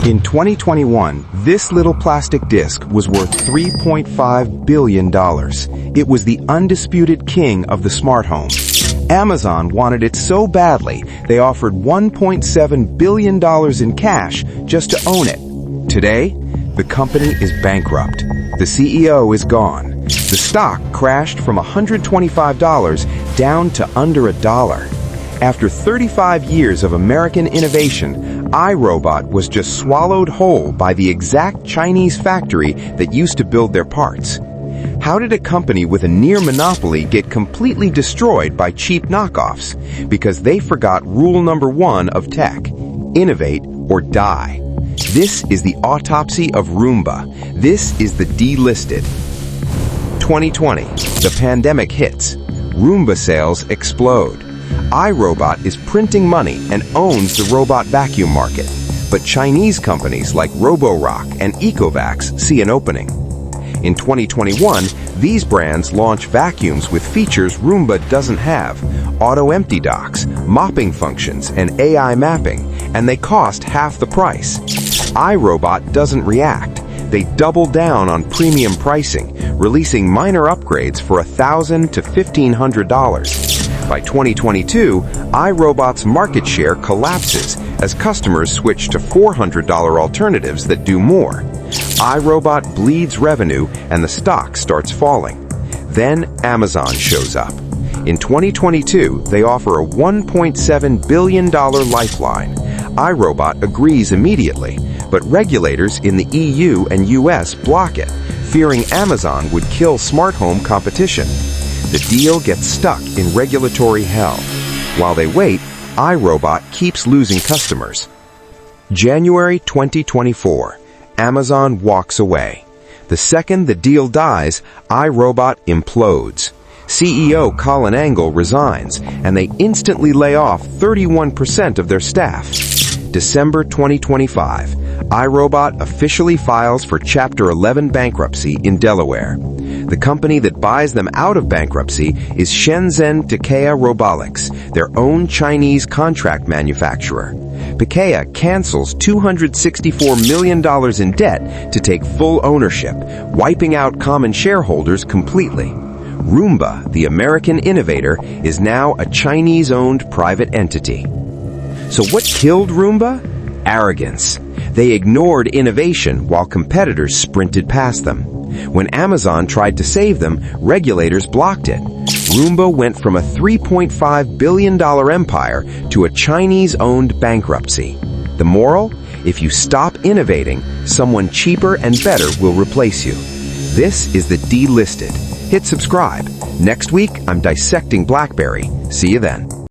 In 2021, this little plastic disc was worth $3.5 billion. It was the undisputed king of the smart home. Amazon wanted it so badly, they offered $1.7 billion in cash just to own it. Today, the company is bankrupt. The CEO is gone. The stock crashed from $125 down to under $1. After 35 years of American innovation, iRobot was just swallowed whole by the exact Chinese factory that used to build their parts. How did a company with a near monopoly get completely destroyed by cheap knockoffs? Because they forgot rule number 1 of tech: innovate or die. This is the autopsy of Roomba. This is the Delisted. 2020, the pandemic hits. Roomba sales explode. iRobot is printing money and owns the robot vacuum market. But Chinese companies like Roborock and Ecovacs see an opening. In 2021, these brands launch vacuums with features Roomba doesn't have: auto-empty docks, mopping functions, and AI mapping, and they cost half the price. iRobot doesn't react. They double down on premium pricing, releasing minor upgrades for $1,000 to $1,500. By 2022, iRobot's market share collapses as customers switch to $400 alternatives that do more. iRobot bleeds revenue and the stock starts falling. Then Amazon shows up. In 2022, they offer a $1.7 billion lifeline. iRobot agrees immediately, but regulators in the EU and US block it, fearing Amazon would kill smart home competition. The deal gets stuck in regulatory hell. While they wait, iRobot keeps losing customers. January 2024, Amazon walks away. The second the deal dies, iRobot implodes. CEO Colin Angle resigns, and they instantly lay off 31% of their staff. December 2025, iRobot officially files for Chapter 11 bankruptcy in Delaware. The company that buys them out of bankruptcy is Shenzhen Picea Robotics, their own Chinese contract manufacturer. Picea cancels $264 million in debt to take full ownership, wiping out common shareholders completely. Roomba, the American innovator, is now a Chinese-owned private entity. So what killed Roomba? Arrogance. They ignored innovation while competitors sprinted past them. When Amazon tried to save them, regulators blocked it. Roomba went from a $3.5 billion empire to a Chinese-owned bankruptcy. The moral? If you stop innovating, someone cheaper and better will replace you. This is the Delisted. Hit subscribe. Next week, I'm dissecting BlackBerry. See you then.